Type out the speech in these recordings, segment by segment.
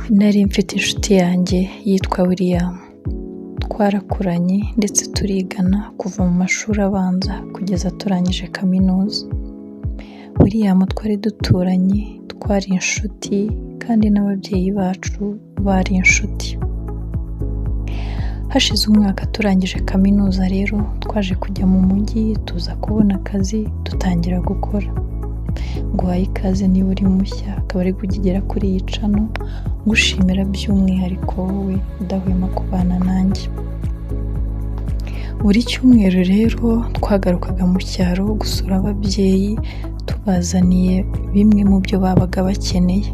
Nari mfite inshuti yanjye yitwa William, twarakuranye ndetse turigana kuva mu mashuri abanza kugeza turangije kaminuza. William twari duturanye, twari inshuti kandi n'ababyeyi bacu bari inshuti. Hashize umwaka turangije kaminuza rero twaje kujya mu mujyi tuza kubona akazi dutangira gukora. Nguhaye ikaze niba uri mushya akaba ari kugera kuri iyi channel, ngushimira by'umwihariko wowe udahwema kubana nanjye. Buri cyumweru rero twagarukaga mu cyaro gusura ababyeyi tubazaniye bimwe mu byo babaga bakeneye.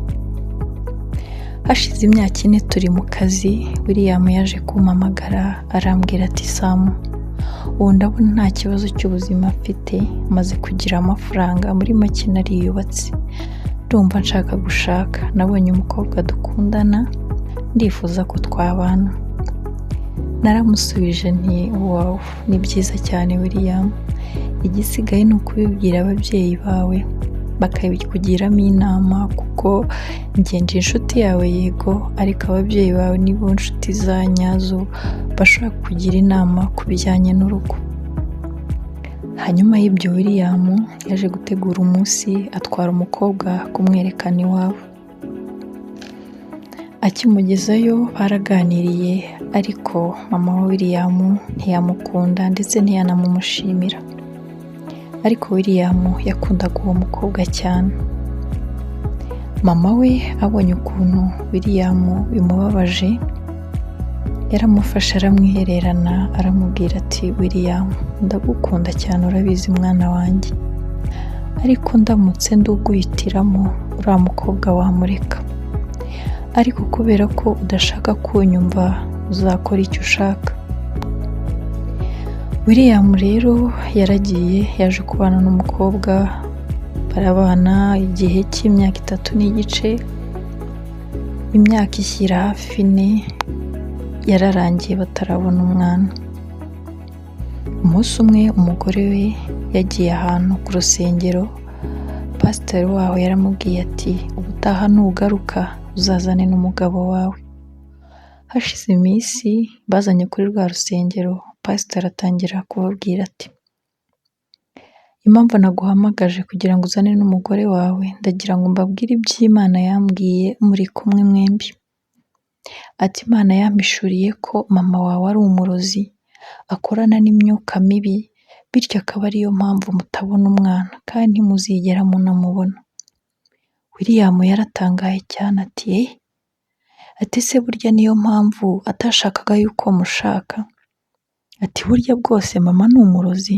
Hashize imyaka 4 turi mu kazi, William yaje kumpamagara arambwira ati Sam, ubu ndabona nta kibazo cy'ubuzima mfite, maze kugira amafaranga muri make nariyubatse, ndumva nshaka gushaka, nabonye umukobwa dukundana ndifuza ko twabana. Naramusubije nti wow, ni byiza cyane William, igisigaye ni ukubibwira ababyeyi bawe bakabikugiramo inama, kuko ngenje inshuti yawe yego, ariko ababyeyi bawe nibo inshuti za nyazo bashobora kugira inama ku bijyanye n'urugo. Hanyuma y'ibyo William yaje gutegura umunsi atwara umukobwa kumwerekana iwabo. Akimugezayo baraganiriye, ariko mama wa William ntiyamukunda ndetse ntiyanamumushimira. Ariko William yakundaga uwo mukobwa cyane. Mama we abonye ukuntu William bimubabaje, yaramufashe aramwihererana aramubwira ati William, ndagukunda cyane urabizi mwana wanjye, ariko ndamutse nduguhitiramo uriya mukobwa wamureka, ariko kubera ko udashaka kunyumva uzakora icyo ushaka. William rero yaragiye yaje kubana n'umukobwa, barabana igihe cy'imyaka 3 n'igice, imyaka ishyira hafi 4 yararangiye batarabona umwana. Umunsi umwe umugore we yagiye ahantu ku rusengero, pasiteri waho yaramubwiye ati ubutaha nugaruka uzazane n'umugabo wawe. Hashize iminsi bazanye kuri rwa rusengero, pasiteri atangira kubabwira ati impamvu naguhamagaje kugira ngo uzane n'umugore wawe, ndagira ngo mbabwire iby'Imana yambwiye muri kumwe mwembi. Ati Imana yampishuriye ko mama wawe ari umurozi, akorana n'imyuka mibi, bityo akaba ariyo mpamvu mutabona umwana kandi ntimuzigera munamubona. William yaratangaye cyane ati se burya niyo mpamvu atashakaga yuko mushaka? Ati burya bwose mama ni umurozi?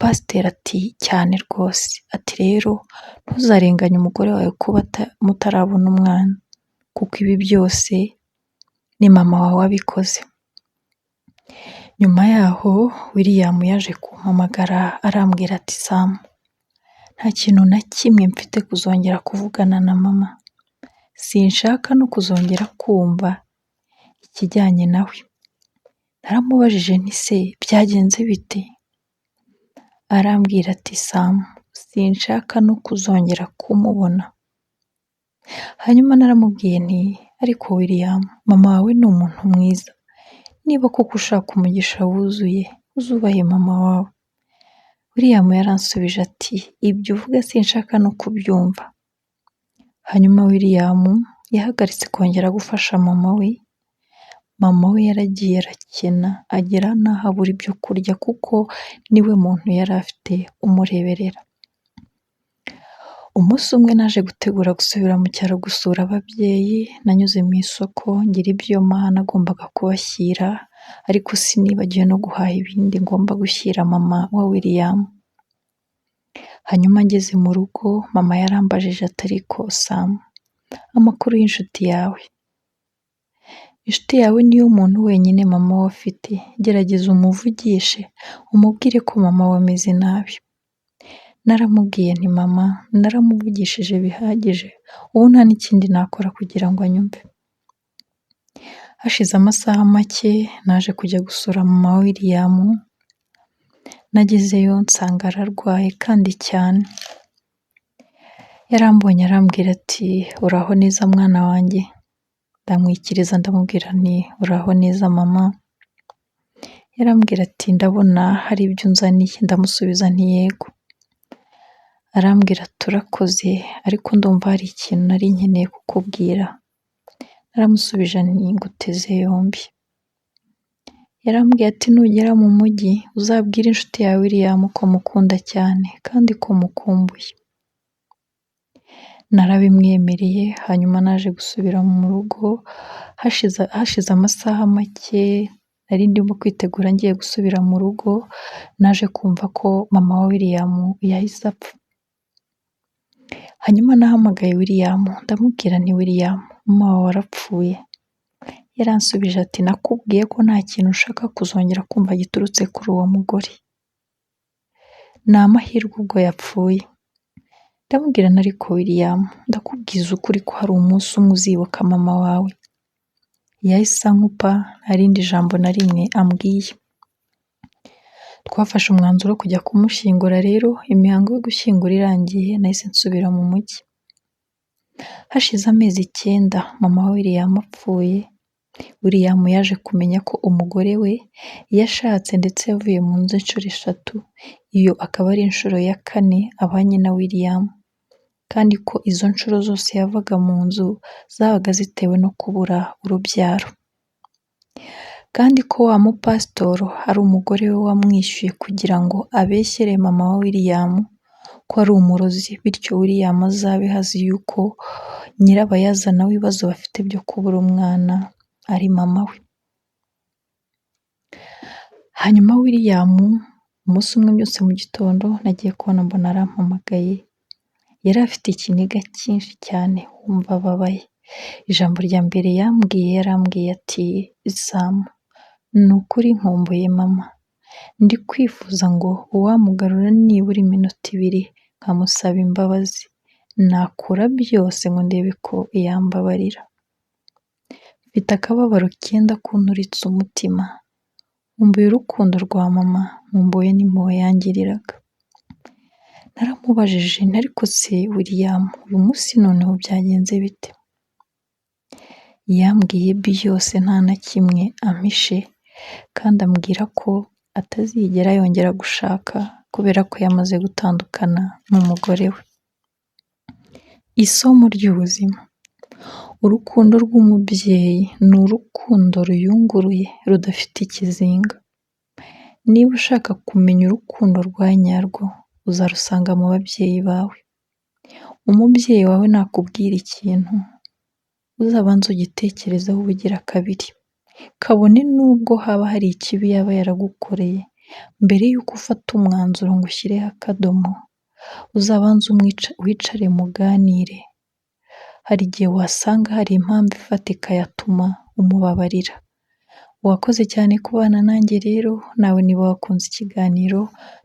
Pasiteri ati cyane rwose. Ati rero ntuzarenganye umugore wawe kuba mutarabona umwana, kuko ibi byose ni mama wawe wabikoze. Nyuma yaho William yaje kumpamagara arambwira ati Sam, nta kintu na kimwe mfite kuzongera kuvugana na mama, sinshaka no kuzongera kumva ikijyanye nawe. Naramubajije nti se byagenze bite? Arambwira ati Sam, sinshaka no kuzongera kumubona. Hanyuma naramubwiye nti ariko William, mama wawe ni umuntu mwiza, niba koko ushaka umugisha wuzuye uzubahe mama wawe. William yaransubije ati ibyo uvuga sinshaka no kubyumva. Hanyuma William yahagaritse kongera gufasha mama we. Mama we yaragiye arakena agera n'aho abura ibyo kurya, kuko niwe muntu yari afite umureberera. Umunsi umwe naje gutegura gusubira mu cyaro gusura ababyeyi, nanyuze mu isoko ngira ibyo nagombaga kubashyira, ariko sinibagiwe no guhaha ibindi ngomba gushyira mama wa William. Hanyuma ngeze mu rugo mama yarambajije ati ariko Sam, amakuru y'inshuti yawe? Inshuti yawe niyo muntu wenyine mama we afite, gerageza umuvugishe umubwire ko mama we ameze nabi. Naramubwiye nti mama naramuvugishije bihagije, ubu nta n'ikindi nakora kugira ngo anyumve. Hashize amasaha make naje kujya gusura mama wa William, nagezeyo nsanga ararwaye kandi cyane. Yarambonye arambwira ati uraho neza mwana wanjye? ndamwikiriza ndamubwira nti uraho neza mama, yarambwira ati ndabona hari ibyo unzaniye, ndamusubiza nti yego, arambwira ati urakoze ariko ndumva hari ikintu nari nkeneye kukubwira, naramusubije nti nguteze yombi, yarambwiye ati nugera mu mujyi uzabwire inshuti yawe William ko mukunda cyane kandi ko mukumbuye, narabimwemereye hanyuma naje gusubira mu rugo, hashize amasaha make nari ndimo kwitegura ngiye gusubira mu rugo, naje kumva ko mama wa William yahise apfa, hanyuma nahamagaye William ndamubwira nti William mama wawe arapfuye, yaransubije ati nakubwiye ko nta kintu ushaka kuzongera kumva giturutse kuri uwo mugore, ni amahirwe ubwo yapfuye, ndamubwira nti ariko William ndakubwiza ukuri ko hari umunsi umwe uzibuka mama wawe, yahise ankupa nta rindi jambo na rimwe ambwiye, twafashe umwanzuro wo kujya kumushyingura rero imihango yo gushyingura irangiye nahise nsubira mu mujyi, hashize amezi 9 mama wa William apfuye, William yaje kumenya ko umugore we yashatse ndetse yavuye mu nzu inshuro 3, iyo akaba ari inshuro ya 4 abanye na William, kandi ko izo nshuro zose yavaga mu nzu zabaga zitewe no kubura urubyaro, kandi ko wa mupasitoro ari umugore we wamwishyuye kugira ngo abeshyere mama wa William ko ari umurozi, bityo William azabe azi yuko nyirabayazana w'ibibazo bafite byo kubura umwana ari mama we. Hanyuma William umunsi umwe mbyutse mu gitondo nagiye kubona mbona arampamagaye, yari afite ikiniga cyinshi cyane wumva ababaye, ijambo rya mbere yarambwiye ati Sam ni ukuri nkumbuye mama, ndi kwifuza ngo uwamugarura nibura iminota 2 nkamusaba imbabazi, nakora byose ngo ndebe ko yambabarira, mfite akababaro kenda kunturitsa umutima, nkumbuye urukundo rwa mama, nkumbuye n'impuhwe yangiriraga, naramubajije nti ariko se William uyu munsi noneho byagenze bite? Yambwiye byose nta na kimwe ampishe, kandi ambwira ko atazigera yongera gushaka kubera ko yamaze gutandukana n'umugore we. Isomo ry'ubuzima: urukundo rw'umubyeyi ni urukundo ruyunguruye rudafite ikizinga, niba ushaka kumenya urukundo rwa nyarwo uzarusanga mu babyeyi bawe, umubyeyi wawe nakubwira ikintu uzabanza ugitekerezaho ubugira kabiri, kabone nubwo haba hari ikibi yaba yaragukoreye, mbere y'uko ufata umwanzuro ngo ushyireho akadomo uzabanza wicare muganire, hari igihe wasanga hari impamvu ifatika yatuma umubabarira. Wakoze cyane kubana nanjye rero, nawe niba wakunze ikiganiro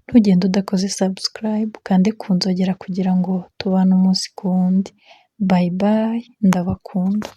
ntugende udakoze subscribe, ukande ku nzogera kugira ngo tubane umunsi ku wundi. Bye bye, ndabakunda.